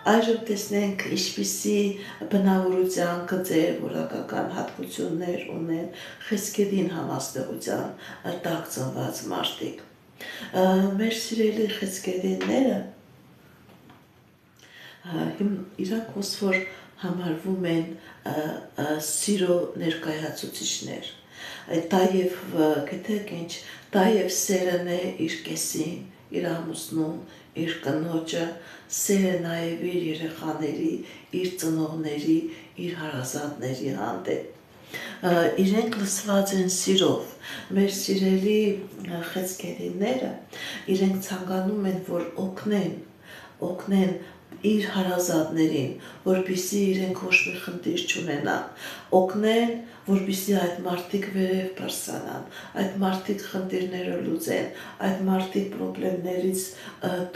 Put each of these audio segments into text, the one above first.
Այժմ տեսնենք ինչպիսի բնավորության գծեր, որակական հատկություններ ունեն խեցգեդին համաստեղության տակ ծնված մարդիկ։ Մեր սիրելի խեցգեդինները իրանք ոնց որ համարվում են սիրո ներկայացուցիչներ։ Տաև գիտեք ինչ, տաև սերն է իր կեսին, իր ամուսնուն, իր կնոջը, սերը նաև իր երեխաների, իր ծնողների, իր հարազատների հանդեպ։ Իրենք լսված են սիրով, մեր սիրելի խեցգերիները, իրենք ցանկանում են, որ օգնեն իր հարազատներին, որպեսզի իրենք ոչ մի խնդիր չունենան, օգնեն, որպեսզի այդ մարդիկ վերև բարձրանան, այդ մարդիկ խնդիրները լուծեն, այդ մարդիկ պրոբլեմներից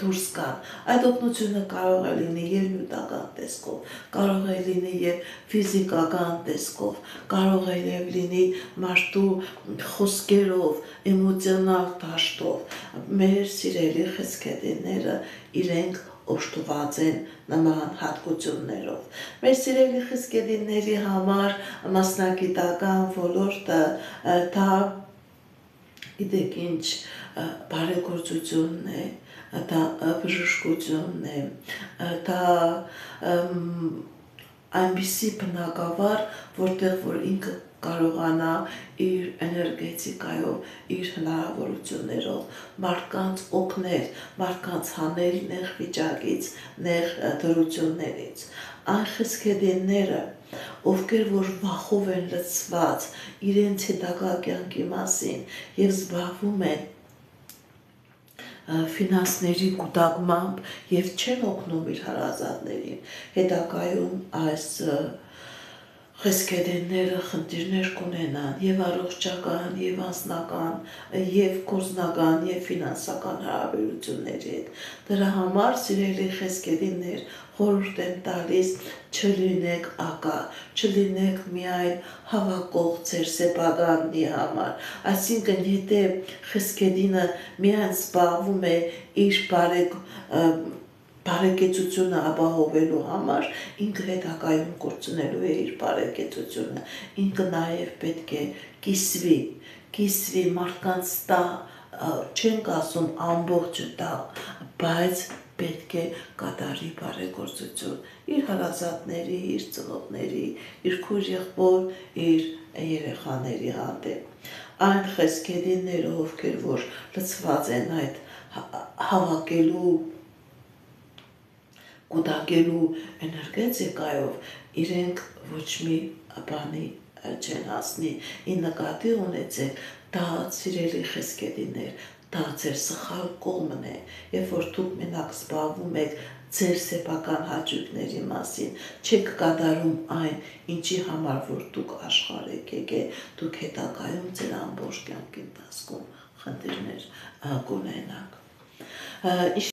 դուրս գան։ Այդ օգնությունը կարող է լինի եւ նյութական տեսքով, կարող է լինի եւ ֆիզիկական տեսքով, կարող է եւ լինի մարդու խոսքերով, էմոցիոնալ դաշտով։ Մեր սիրելի խեցգետիները իրենք օժտված են նման հատկություններով։ Մեր սիրելի խեցգետիների համար մասնագիտական ոլորտը դա գիտեք ինչ բարեգործությունն է, դա բժշկությունն է, դա այնպիսի բնակավար, որտեղ որ ինքը կարողանա իր էներգետիկայով, իր հնարավորություններով մարդկանց օգնել, մարդկանց հանել նեղ վիճակից, նեղ դրություններից։ Այն խեցգետինները, ովքեր որ վախով են լցված իրենց հետագա կյանքի մասին եւ զբաղվում են ֆինանսների կուտակմամբ եւ չեն օգնում իր հարազատներին, հետագայում այս խեցգետինները խնդիրներ կունենան եւ առողջական, եւ անձնական, եւ գործնական, եւ ֆինանսական հարաբերությունների հետ։ Դրա համար սիրելի խեցգետիններ խորհուրդ եմ տալիս չլինեք ակա, չլինեք միայն հավաքող ձեր սեփականնի համար, այսինքն եթե խեցգետինը միայն զբաղվում է իր բարեկեցությունը ապահովելու համար, ինքը հետագայում կորցնելու է իր բարեկեցությունը, ինքը նաև պետք է կիսվի մարդկանց տա, չենք ասում ամբողջը տա, բայց պետք է կատարի բարեգործություն իր հարազատների, իր ծնողների, իր քույր եղբոր, իր երեխաների հանդեպ։ Այն խեցգետինները, ովքեր որ լցված են այդ հավաքելու, կուտակելու էներգետիկայով, իրենք ոչ մի բանի չեն հասնի։ Ի նկատի ունեցեք, դա սիրելի խեցգետիններ, դա ձեր սխալ կողմն է, երբ որ դուք մենակ զբաղվում եք ձեր սեփական հաճույքների մասին, չեք կատարում այն, ինչի համար որ դուք աշխարհ եք եկել, դուք հետագայում ձեր ամբողջ կյանքի ընթացքում խնդիրներ կունենաք։